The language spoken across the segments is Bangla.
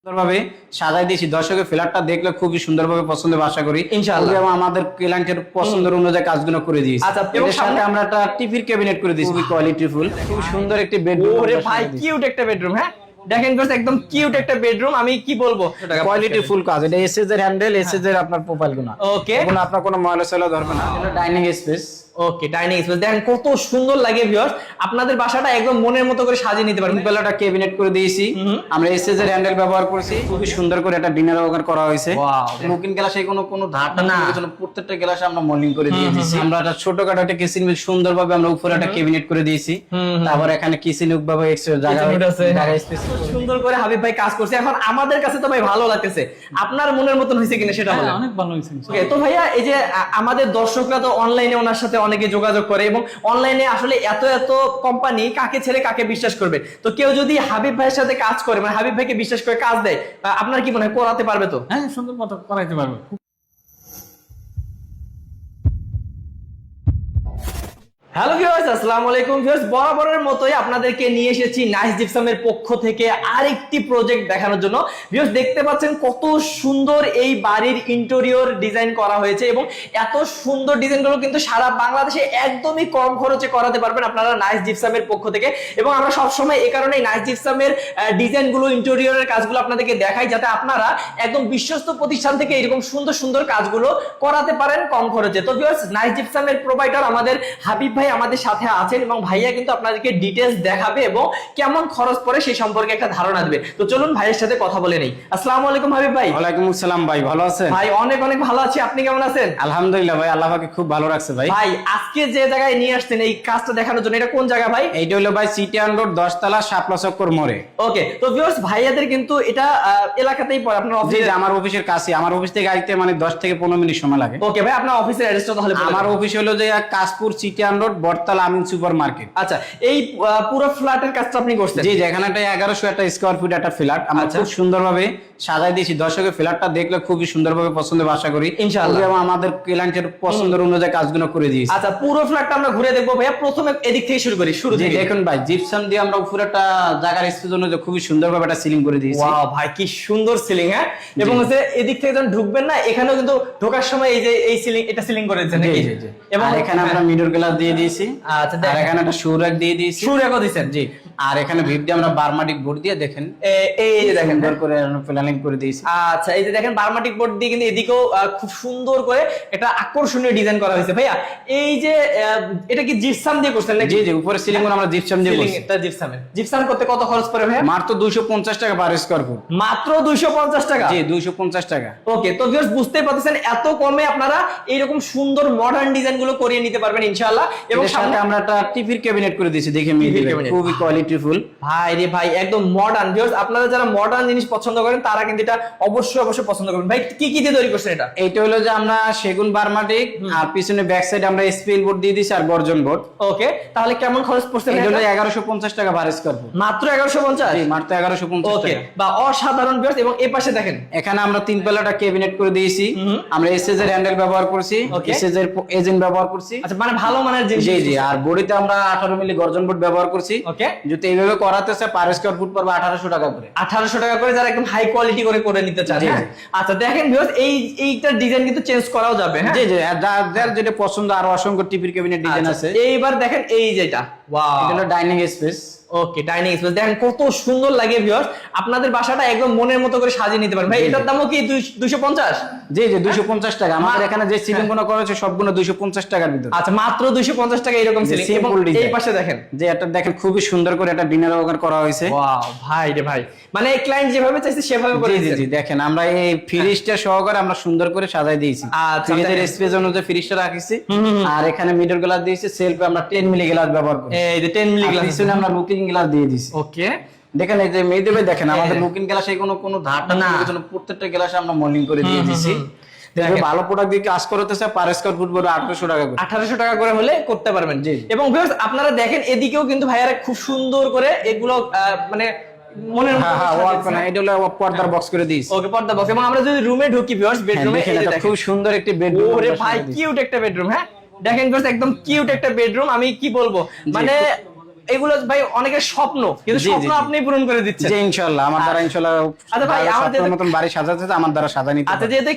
সুন্দরভাবে সাজাই দিয়েছি। দর্শকের ফ্ল্যাটটা দেখলে খুবই সুন্দরভাবে পছন্দ হবে আশা করি ইনশাআল্লাহ। এবং আমাদের ক্লায়েন্টের পছন্দের অনুযায়ী কাজগুলো করে দিয়েছি। আচ্ছা, এবং এর সাথে সামনে- আমরা একটা টিভির ক্যাবিনেট করে দিয়েছি, খুবই কোয়ালিটিফুল, খুব সুন্দর একটি বেডরুম। ওরে ভাই কিউট একটা বেডরুম। হ্যাঁ দেখেন ভিউয়ার্স, একদম কিউট একটা বেডরুম। আমি কি বলবো, কোয়ালিটিফুল কাজ। এটা এসএস এর হ্যান্ডেল, এসএস এর আপনার প্রোফাইল গুলো। ওকে এখন আপনার কোনো ময়লা সয়লা ধরবে না। এটা ডাইনিং স্পেস। ওকে, ডাইনিং স্পেস দেখেন কত সুন্দর লাগে ভিউয়ার্স। আপনাদের বাসাটা একদম মনের মতো করে সাজিয়ে নিতে পারবেন। বেলাটা ক্যাবিনেট করে দিয়েছি। আমরা এসএস এর হ্যান্ডেল ব্যবহার করেছি, খুবই সুন্দর করে এটা ডিনার ব্যবহার করা হয়েছে। Wow. লুকিং গ্লাসে কোনো ধারটা না। না, প্রত্যেকটা গ্লাসে আমরা মোল্ডিং করে দিয়ে দিয়েছি। আমরা একটা ছোটখাটো একটা কিচেন মিল সুন্দরভাবে আমরা উপরে একটা ক্যাবিনেট করে দিয়েছি। তারপর এখানে কিচেন ভাবে এক্সট্রা জায়গা জায়গা স্পেস সুন্দর করে হাবিব ভাই কাজ করছে। এখন আমাদের কাছে তো ভাই ভালো লাগতেছে, আপনার মনের মতন হয়েছে কিনা সেটা বলেন। অনেক ভালো হয়েছে। ওকে, তো ভাইয়া এই যে আমাদের দর্শকরা তো অনলাইনে ওনার সাথে অনেকে যোগাযোগ করে এবং অনলাইনে আসলে এত এত কোম্পানি কাকে ছেড়ে কাকে বিশ্বাস করবে। তো কেউ যদি হাবিব ভাইয়ের সাথে কাজ করে, মানে হাবিব ভাইকে বিশ্বাস করে কাজ দেয়, আপনার কি মনে হয় করাতে পারবে তো? হ্যাঁ, সুন্দর মতো করাইতে পারবে। হ্যালো ভিউয়ার্স, আসসালামু আলাইকুম ভিউয়ার্স। বরাবরের মতোই আপনাদেরকে নিয়ে এসেছি নাইস জিপসামের পক্ষ থেকে আরেকটি প্রজেক্ট দেখানোর জন্য। ভিউয়ার্স দেখতে পাচ্ছেন কত সুন্দর এই বাড়ির ইন্টেরিয়র ডিজাইন করা হয়েছে এবং এত সুন্দর ডিজাইনগুলো কিন্তু সারা বাংলাদেশে একদমই কম খরচে করাতে পারবেন আপনারা নাইস জিপসামের পক্ষ থেকে। এবং আমরা সবসময় এই কারণেই নাইস জিপসামের ডিজাইনগুলো, ইন্টেরিয়রের কাজগুলো আপনাদেরকে দেখাই, যাতে আপনারা একদম বিশ্বস্ত প্রতিষ্ঠান থেকে এরকম সুন্দর সুন্দর কাজগুলো করাতে পারেন কম খরচে। তো ভিউয়ার্স, নাইস জিপসামের প্রোভাইডার আমাদের হাবিব ভাই আমাদের সাথে আছেন এবং ভাইয়া কিন্তু আপনাদেরকে ডিটেইলস দেখাবে এবং কেমন খরচ পড়ে সেই সম্পর্কে একটা ধারণা দেবে। তো চলুন ভাইয়ের সাথে কথা বলে নেই। আসসালামু আলাইকুম হাবিব ভাই। ওয়ালাইকুম আসসালাম ভাই, ভালো আছেন? ভাই অনেক অনেক ভালো আছি, আপনি কেমন আছেন? আলহামদুলিল্লাহ ভাই, আল্লাহ পাকে খুব ভালো রাখছে ভাই। ভাই আজকে যে জায়গায় নিয়ে আসছেন এই কাজটা দেখানোর জন্য, এটা কোন জায়গা ভাই? এইটা হলো ভাই সিটি রোড 10 তলা শাপলা চক্কর মোড়ে। ওকে, তো ভিউয়ার্স ভাইয়াদের কিন্তু এটা এলাকাতেই পড়ে, আপনার জি অফিস। জি, আমার অফিসের কাছে, আমার অফিস থেকে আইতে মানে 10 থেকে 15 মিনিট সময় লাগে। ওকে ভাই, আপনার অফিসের অ্যাড্রেসটা তাহলে বলে আমার দিন। অফিস হলো যে কাশপুর সিটি রোড বটতলা আমিন সুপার মার্কেট। আচ্ছা, এই পুরো ফ্ল্যাটের কাজটা আপনি করছেন? জি, যেখানে একটা 1100 একটা স্কয়ার ফিট একটা ফ্ল্যাট আমরা আচ্ছা। খুব সুন্দরভাবে সাজাই দিয়েছি। দর্শকের ফ্ল্যাটটা দেখলে খুবই সুন্দরভাবে পছন্দ হবে আশা করি ইনশাআল্লাহ। এবং আমাদের ক্লায়েন্টের পছন্দের অনুযায়ী কাজগুলো করে দিয়েছি। আচ্ছা, পুরো ফ্ল্যাটটা আমরা ঘুরে দেখবো ভাইয়া। প্রথমে এদিক থেকে শুরু করি, শুরু জি থেকে। দেখুন ভাই, জিপসাম দিয়ে আমরা উপরে একটা জায়গার স্পেস অনুযায়ী খুবই সুন্দরভাবে একটা সিলিং করে দিয়েছি। ওয়াও ভাই কি সুন্দর সিলিং। হ্যাঁ, এবং হচ্ছে এদিক থেকে যখন ঢুকবেন না, এখানেও কিন্তু ঢোকার সময় এই যে এই সিলিং, এটা সিলিং করে দিয়েছেন নাকি? জি জি। এবং এখানে আমরা মিডল গ্লাস দিয়ে দিয়েছি। আচ্ছা, আর এখানে একটা শু র্যাক দিয়ে দিয়েছি। শুরু রেখো দিয়েছেন। জি, আর এখানে ভিপ দিয়ে আমরা বারমাটিক বোর্ড দিয়ে দেখেন এই যে দেখেন সুন্দর করে প্ল্যানিং করে দিয়েছি। আচ্ছা, এই যে দেখেন বারমাটিক বোর্ড দিয়ে কিন্তু এদিকেও খুব সুন্দর করে একটা আকর্ষণীয় ডিজাইন করা হয়েছে। ভাইয়া এই যে এটা কি জিপসাম দিয়ে করছেন নাকি? জি জি, উপরে সিলিং আমরা জিপসাম দিয়ে সিলিং করছি। এটা জিপসামের। জিপসাম করতে কত খরচ পড়ে ভাইয়া? মাত্র 250 টাকা পার স্কয়ার ফুট। মাত্র 250 টাকা? জি, 250 টাকা। ওকে, তো ভিউয়ার্স বুঝতেই পারতেছেন এত কমে আপনারা এইরকম সুন্দর মডার্ন ডিজাইন গুলো করিয়ে নিতে পারবেন ইনশাআল্লাহ। এবং এর সাথে আমরা একটা টিভির ক্যাবিনেট করে দিয়েছি, দেখে মিল দিবে, cabinet। খুবই কোয়ালিটিফুল। ভাই রে ভাই, একদম মডার্ন। ভিউয়ার্স আপনারা যারা মডার্ন জিনিস পছন্দ করেন তারা কিন্তু এটা অবশ্যই অবশ্যই পছন্দ করবেন। ভাই কি কি দিয়ে তৈরি করছেন এটা? এইটা হলো যে আমরা সেগুন বারমাটিক, আর পিছনে ব্যাক সাইড আমরা স্পিল বোর্ড দিয়ে দিয়েছি আর গর্জন বোর্ড। ওকে, তাহলে কেমন খরচ পড়ছে? এটা হলো 1150 টাকা পার স্কয়ার ফুট। মাত্র 1150? জি, মাত্র 1150 ওকে, টাকা। বা অসাধারণ ভিউয়ার্স। এবং এই পাশে দেখেন এখানে আমরা 3 পেলাটা ক্যাবিনেট করে দিয়েছি। আমরা এসএস এর হ্যান্ডেল ব্যবহার করছি, Okay. এসএস এর এজেন্ট ব্যবহার করছি। আচ্ছা, মানে ভালো মানের জিনিস। জি জি, আর বডিতে আমরা 18 মিলি গর্জন বোর্ড ব্যবহার করছি। ওকে, যদি এইভাবে করাতে চায় পার স্কয়ার ফুট পড়বে 1800 টাকা করে। 1800 টাকা করে যারা একদম হাই কোয়ালিটি করে করে নিতে চান। জি, হ্যাঁ? জি। আচ্ছা দেখেন ভিউয়ার্স, এইটার ডিজাইন কিন্তু চেঞ্জ করাও যাবে। হ্যাঁ, জি জি, আর যার যেটা পছন্দ, আর অসংখ্য টিপির ক্যাবিনেট ডিজাইন আচ্ছা, আছে। এইবার দেখেন এই যেটা, ওয়াও, এটা হলো ডাইনিং স্পেস। ওকে, ডাইনিং স্পেস দেখেন কত সুন্দর লাগে ভিউয়ার্স। আপনাদের বাসাটা একদম মনের মতো করে সাজিয়ে নিতে পারেন। ভাই জি, জি। এটার দামও কি 250? জি জি, 250 টাকা। আমাদের এখানে যে সিলিং গুলো করা হচ্ছে সবগুলো 250 টাকার ভিতর। আচ্ছা, মাত্র 250 টাকা এরকম সিলিং। simple এবং design। এই পাশে দেখেন, যে এটা দেখেন খুবই সুন্দর করে একটা ডিনার ব্যবহার করা হয়েছে। ওয়াও ভাই রে ভাই, মানে ক্লায়েন্ট যেভাবে চাইছে সেভাবে করে জি জি দিয়েছেন। জি, দেখেন আমরা এই ফ্রিজটা সহকারে আমরা সুন্দর করে সাজাই দিয়েছি। আচ্ছা, ফ্রিজের দেখেন। স্পেস অনুযায়ী ফ্রিজটা রাখিছি। আর এখানে মিডল গ্লাস দিয়েছি, সেলফে আমরা 10 মিলি গ্লাস ব্যবহার করি। এই যে 10 মিলি আর গ্লাস। পিছনে আমরা লুকিং গ্লাস দিয়ে দিয়েছি। ওকে, দেখেন এই যে মেয়ে দেবে, দেখেন আমাদের হ্যাঁ। লুকিং গ্লাসে কোনো ধারটা না। না, প্রত্যেকটা গ্লাসে আমরা মোল্ডিং করে দিয়ে দিয়েছি। দেখেন ভালো প্রোডাক্ট দিয়ে কাজ করতে চায় পার স্কয়ার ফুট পড়বে 1800 টাকা করে। 1800 টাকা করে হলে করতে পারবেন। জি। এবং ভিউয়ার্স আপনারা দেখেন এদিকেও কিন্তু ভাইয়ারা খুব সুন্দর করে এগুলো মানে মনের মতো হ্যাঁ হ্যাঁ, করে ওয়াল সাজিয়েছে। প্যানেল, এটা হলো পর্দার বক্স করে দিয়েছি। ওকে, পর্দা বক্স। এবং আমরা যদি রুমে ঢুকি ভিউয়ার্স, বেডরুমে দেখেন এটা দেখেন খুব সুন্দর একটি বেডরুম। ওরে ভাই কিউট একটা বেডরুম। হ্যাঁ দেখেন ভিউয়ার্স, একদম কিউট একটা বেডরুম। আমি কি বলবো, মানে এগুলো ভাই অনেকের স্বপ্ন, কিন্তু স্বপ্ন আপনি পূরণ করে দিচ্ছেন। জি ইনশাআল্লাহ, আমার দ্বারা ইনশাআল্লাহ। আচ্ছা ভাই, আমাদের মতন বাড়ি সাজাতে আমার দ্বারা সাজা নিতে। আচ্ছা, যেহেতু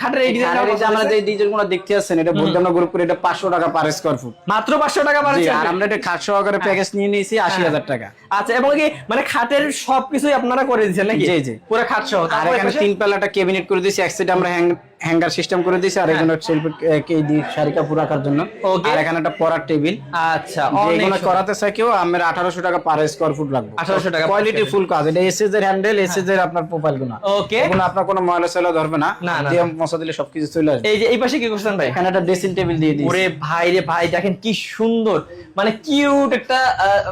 খাটের এই ডিজাইনটা আমরা যে ডিজাইনগুলো দেখতে আছেন, এটা বললাম না গ্রুপ করে, এটা 500 টাকা পার স্কয়ার ফুট, মাত্র 500 টাকা পার স্কয়ার ফুট। আর আমরা এটা খাট সহকারে প্যাকেজ নিয়ে নিয়েছি 80,000 টাকা। আচ্ছা, এবং কি মানে খাটের সবকিছুই আপনারা করে দিয়েছেন নাকি? জি জি, পুরো খাট সহ। আর এখানে 3 পাল্লাটা ক্যাবিনেট করে দিয়েছি, এক সাইডে আমরা হ্যাঙ্গার সিস্টেম করে দিয়েছি, আর এখানে সেলফ কেডি শাড়ি কাপড় রাখার জন্য, আর এখানে একটা পরার টেবিল। আচ্ছা, এগুলো করাতে চাই কেউ, আমরা 1800 টাকা পার স্কয়ার ফুট লাগবে। 1800 টাকা কোয়ালিটি ফুল কাজ, এটা এসএস এর হ্যান্ডেল, এসএস এর আপনার প্রোফাইল গুলো। ওকে, কোনো আপনার কোনো ময়লা সেলা ধরবে না, দিয়ে মশা দিলে সবকিছু চলে আসবে। এই যে এই পাশে কি করছেন ভাই? এখানে একটা ড্রেসিং টেবিল দিয়ে দিয়েছি। ওরে ভাই রে ভাই, দেখেন কি সুন্দর, মানে কিউট একটা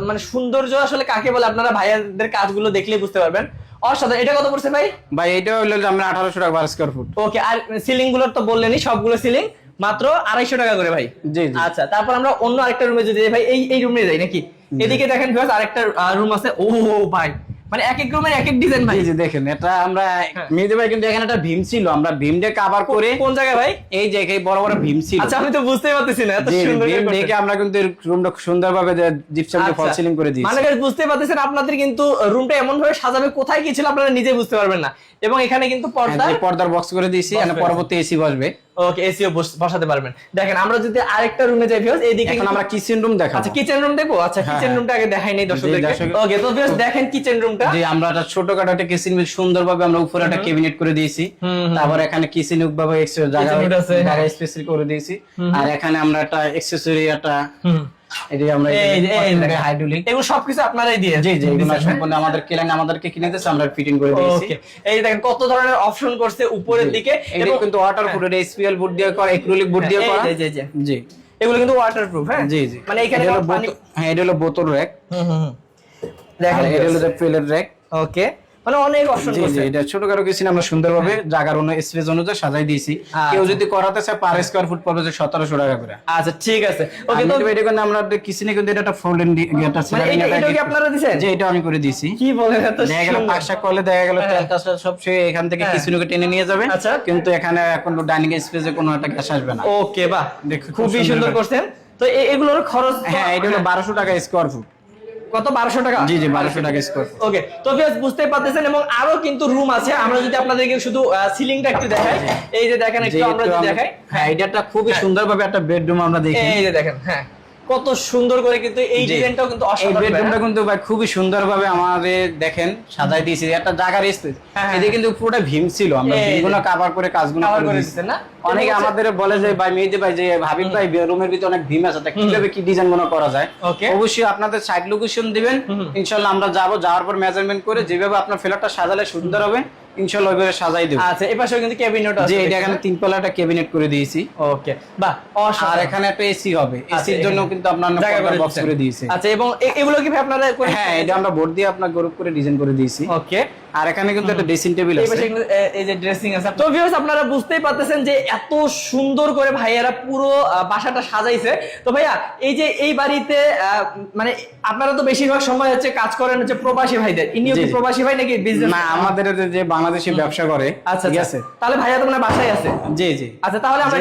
মানে সৌন্দর্য আসলে কাকে বলে আপনারা ভাইয়াদের কাজগুলো দেখলেই বুঝতে পারবেন। অসাধারণ। এটা কত পড়ছে ভাই? ভাই এটা হলো আমরা 1800 টাকা পার স্কয়ার ফুট। ওকে, আর সিলিং গুলোর তো বললেনই, সবগুলো সিলিং মাত্র 250 টাকা করে ভাই। জি জি। আচ্ছা, তারপর আমরা অন্য আরেকটা রুমে যদি যাই ভাই, এই রুমে যাই নাকি? এদিকে দেখেন ভিউয়ার্স, আরেকটা রুম আছে। ও ভাই, মানে এক এক রুমের এক এক ডিজাইন ভাই। জি জি, দেখেন এটা আমরা মেহেদি ভাই, কিন্তু এখানে একটা ভীম ছিল, আমরা ভীম দিয়ে কভার করে। কোন জায়গায় ভাই? এই যে এই বড় বড় ভীম ছিল। আচ্ছা, আমি তো বুঝতেই পারতেছি না, এত সুন্দর ভীম দেখে আমরা কিন্তু রুমটা সুন্দরভাবে জিপসাম দিয়ে ফল সিলিং করে দিয়েছি। মানে বুঝতে পারতেছেন, আপনাদের কিন্তু রুমটা এমন ভাবে সাজাবে, কোথায় কি ছিল আপনারা নিজে বুঝতে পারবেন না। এবং এখানে কিন্তু পর্দার বক্স করে দিয়েছি, এখানে পরবর্তী এসি বসবে। ওকে, এসিও বসাতে পারবেন। দেখেন, আমরা যদি আরেকটা রুমে যাই ভিউয়ার্স, এইদিকে এখন আমরা কিচেন রুম দেখাবো। আচ্ছা, কিচেন রুম দেখবো। আচ্ছা, কিচেন রুমটা আগে দেখাই নেই দর্শকদেরকে। ওকে, তো ভিউয়ার্স দেখেন কিচেন রুমটা। জি, আমরা একটা ছোটখাটো একটা কিচেন সুন্দরভাবে আমরা উপরে একটা ক্যাবিনেট করে দিয়েছি, তারপর এখানে কিচেন ভাবে জায়গা স্পেশাল করে দিয়েছি, আর এখানে আমরা একটা অ্যাকসেসরি একটা এগুলো সবকিছু আপনারাই দিয়ে? জি জি, এগুলো সম্পূর্ণ আমাদের ক্লায়েন্ট আমাদেরকে কিনে দিয়েছে, আমরা ফিটিং করে দিয়েছি। এই দেখেন কত ধরনের অপশন করছে উপরের দিকে। এটা কিন্তু ওয়াটারপ্রুফ, এটা এসপিএল বোর্ড দিয়ে করা, অ্যাক্রিলিক বোর্ড দিয়ে করা। জি জি জি, এগুলো কিন্তু ওয়াটারপ্রুফ। হ্যাঁ জি জি, মানে এখানে এটা হলো বোতল র‍্যাক। দেখেন, এটা হলো প্লেট র‍্যাক। ওকে, মানে অনেক অপশন করছে। জি, এটা ছোটখাটো কিচেন আমরা সুন্দরভাবে জায়গার স্পেস অনুযায়ী সাজাই দিয়েছি। কেউ যদি করাতে চায় পার স্কয়ার ফুট পড়বে 1700 টাকা করে। আচ্ছা, ঠিক আছে। ওকে, তো এটা কিন্তু আমরা কিচেনে কিন্তু এটা একটা ফোল্ডিং এটা মানে এটা কি আপনারা দিবেন? যে এটা আমি করে দিয়েছি। কি বলেন, এত দেখা গেল পাঁচটা কলে দেখা গেল তেলটা সব সে এখান থেকে কিচেনকে টেনে নিয়ে যাবে। আচ্ছা, কিন্তু এখানে এখন ডাইনিং স্পেসে কোনো একটা গ্যাস আসবে না। ওকে, বাহ, খুবই সুন্দর করছেন। তো এগুলোর খরচ? হ্যাঁ, এটা হলো 1200 টাকা স্কয়ার ফুট। কত? 1200 টাকা? জি জি, 1200 টাকা স্কয়ার ফুট। ওকে, তো ভিউয়ার্স বুঝতে পারতেছেন, এবং আরো কিন্তু রুম আছে। আমরা যদি আপনাদেরকে শুধু সিলিংটা একটু দেখাই, এই যে দেখেন, একটু আমরা যদি দেখাই। হ্যাঁ, এটা খুবই সুন্দরভাবে একটা বেডরুম আমরা দেখি। এই যে দেখেন, হ্যাঁ, কত সুন্দর করে কিন্তু এই ডিজাইনটাও কিন্তু অসাধারণ। এই বেডরুমটা কিন্তু ভাই খুবই সুন্দরভাবে আমাদের দেখেন সাজাই দিয়েছি, একটা জায়গার স্পেস। এদিকে কিন্তু পুরোটা ভীম ছিল, আমরা ভীমগুলো কভার করে কাজগুলো করে দিয়েছি না। অনেকে আমাদের বলে যে ভাই মেহেদি ভাই, যে হাবিব ভাই রুমের ভিতরে অনেক ভীম আছে, তা কিভাবে কি ডিজাইন গুলো করা যায়? অবশ্যই আপনাদের সাইড লোকেশন দিবেন, ইনশাআল্লাহ আমরা যাওয়ার পর মেজারমেন্ট করে যেভাবে আপনার ফ্ল্যাটটা সাজালে সুন্দর হবে ইনশাআল্লাহ ওইভাবে সাজাই দেব। আচ্ছা, এই পাশেও কিন্তু ক্যাবিনেট আছে। জি, এটা এখানে 3 পাল্লাটা ক্যাবিনেট করে দিয়েছি। ওকে, বাহ, আর এখানে একটা এসি হবে, এসির জন্য কিন্তু আপনারা বক্স করে দিয়েছি। আচ্ছা, এবং এগুলো কি ভাই আপনারা করে? হ্যাঁ, এটা আমরা বোর্ড দিয়ে আপনার গ্রুপ করে ডিজাইন করে দিয়েছি। ওকে, আর এখানে কিন্তু একটা ড্রেসিং টেবিল আছে, এই যে ড্রেসিং আছে। তো ভিউয়ার্স আপনারা বুঝতেই পারতেছেন যে এত সুন্দর করে ভাইয়ারা পুরো বাসাটা সাজাইছে। তো ভাইয়া, এই যে এই বাড়িতে মানে আপনারা তো বেশিরভাগ সময় হচ্ছে কাজ করেন হচ্ছে প্রবাসী ভাইদের। ইনিও কি প্রবাসী ভাই নাকি বিজনেস? না, আমাদের যে বাংলাদেশি ব্যবসা করে। আচ্ছা, ঠিক আছে, তাহলে ভাইয়া তো মানে বাসায় আছে। জি জি। আচ্ছা, তাহলে আমরা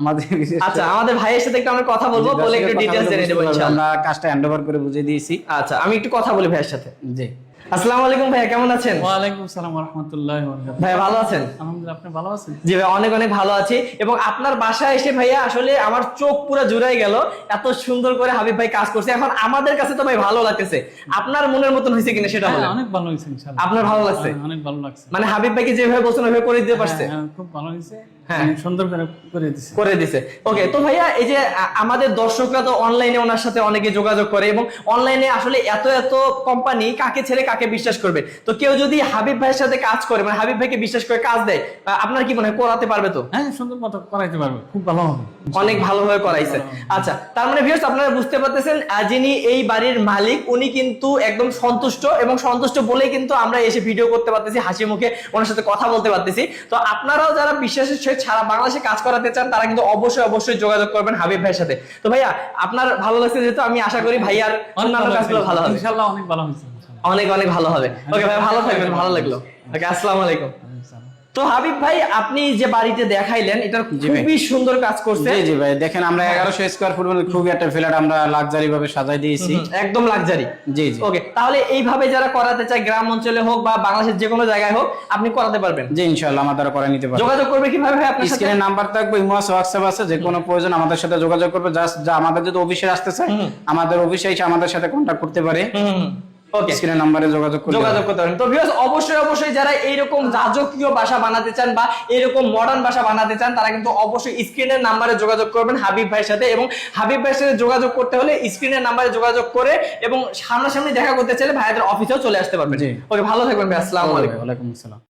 আমাদের যে আচ্ছা, আমাদের ভাইয়ের সাথে একটু আমরা কথা বলবো, বলে একটু ডিটেইলস জেনে নেব ইনশাআল্লাহ। আমরা কাজটা হ্যান্ডওভার করে বুঝিয়ে দিয়েছি। আচ্ছা, আমি একটু কথা বলি ভাইয়ের সাথে। জি, আসসালামু আলাইকুম ভাইয়া, কেমন আছেন? ওয়া আলাইকুম আসসালাম ওয়া রাহমাতুল্লাহি ওয়া বারাকাতুহু। ভাই ভালো আছেন? আলহামদুলিল্লাহ, আপনি ভালো আছেন? জি ভাই, অনেক অনেক ভালো আছি। এবং আপনার বাসায় এসে ভাইয়া আসলে আমার চোখ পুরো জুড়াই গেল, এত সুন্দর করে হাবিব ভাই কাজ করছে। এখন আমাদের কাছে তো ভাই ভালো লাগতেছে, আপনার মনের মতন হয়েছে কিনা সেটা বলেন। অনেক ভালো হয়েছে ইনশাআল্লাহ। আপনার ভালো লাগছে? অনেক ভালো লাগছে। মানে হাবিব ভাইকে যেভাবে বলছেন ওইভাবে করে দিতে পারছে? হ্যাঁ, খুব ভালো হয়েছে। হ্যাঁ, সুন্দর করে দিছে। ওকে, তো ভাইয়া এই যে আমাদের দর্শকরা তো অনলাইনে ওনার সাথে অনেকে যোগাযোগ করে, এবং অনলাইনে আসলে এত এত কোম্পানি কাকে ছেড়ে কাকে বিশ্বাস করবে? তো কেউ যদি হাবিব ভাইয়ের সাথে কাজ করে, মানে হাবিব ভাইকে বিশ্বাস করে কাজ দেয়, আপনার কি মনে হয় করাতে পারবে? তো হ্যাঁ, সুন্দর মতো করাইতে পারবে, খুব ভালো হবে, অনেক ভালোভাবে করাইছে। আচ্ছা, তার মানে ভিউয়ার্স আপনারা বুঝতে পারতেছেন, যিনি এই বাড়ির মালিক উনি কিন্তু একদম সন্তুষ্ট, এবং সন্তুষ্ট বলেই কিন্তু আমরা এসে ভিডিও করতে পারতেছি, হাসি মুখে ওনার সাথে কথা বলতে পারতেছি। তো আপনারাও যারা বিশ্বাসের সহিত সারা বাংলাদেশে কাজ করাতে চান, তারা কিন্তু অবশ্যই যোগাযোগ করবেন হাবিব ভাইয়ের সাথে। তো ভাইয়া, আপনার ভালো লাগছে যেহেতু, আমি আশা করি ভাইয়ার অন্যান্য কাজগুলো ভালো হবে ইনশাআল্লাহ। অনেক ভালো হয়েছে, অনেক অনেক ভালো হবে। ওকে ভাই, ভালো থাকবেন, ভালো লাগলো। ওকে, আসসালামু আলাইকুম। তো হাবিব ভাই আপনি যে বাড়িতে দেখাইলেন এটার জি ভাই। খুবই সুন্দর কাজ করছে। জি জি ভাই, দেখেন আমরা 1100 স্কয়ার ফুট মধ্যে খুবই একটা ফ্ল্যাট আমরা লাক্সারি ভাবে সাজাই দিয়েছি। একদম লাক্সারি। জি জি ওকে, তাহলে এইভাবে যারা করাতে চায় গ্রাম অঞ্চলে হোক বা বাংলাদেশের যে কোনো জায়গায় হোক আপনি করাতে পারবেন। জি ইনশাআল্লাহ আমার দ্বারা করে নিতে পারবেন। যোগাযোগ করবে কিভাবে ভাই আপনার সাথে? স্ক্রিনে নাম্বার থাকবে, ইমো আছে, হোয়াটসঅ্যাপ আছে, যে কোনো প্রয়োজন আমাদের সাথে যোগাযোগ করবে। জাস্ট যা আমাদের যদি অফিসে আসতে চায় আমাদের অফিসে এসে আমাদের সাথে কন্টাক্ট করতে পারে। ওকে, স্ক্রিনে নাম্বারে যোগাযোগ করতে যোগাযোগ করতে পারেন। তো ভিউয়ার্স অবশ্যই যারা এইরকম রাজকীয় বাসা বানাতে চান বা এরকম মডার্ন বাসা বানাতে চান তারা কিন্তু অবশ্যই স্ক্রিনের নাম্বারে যোগাযোগ করবেন হাবিব ভাইয়ের সাথে। এবং হাবিব ভাইয়ের সাথে যোগাযোগ করতে হলে স্ক্রিনের নাম্বারে যোগাযোগ করে এবং সামনাসামনি দেখা করতে চাইলে ভাইয়াদের অফিসেও চলে আসতে পারবেন। জি। ওকে, ভালো থাকবেন ভাই, আসসালামু আলাইকুম। ওয়ালাইকুম আসসালাম।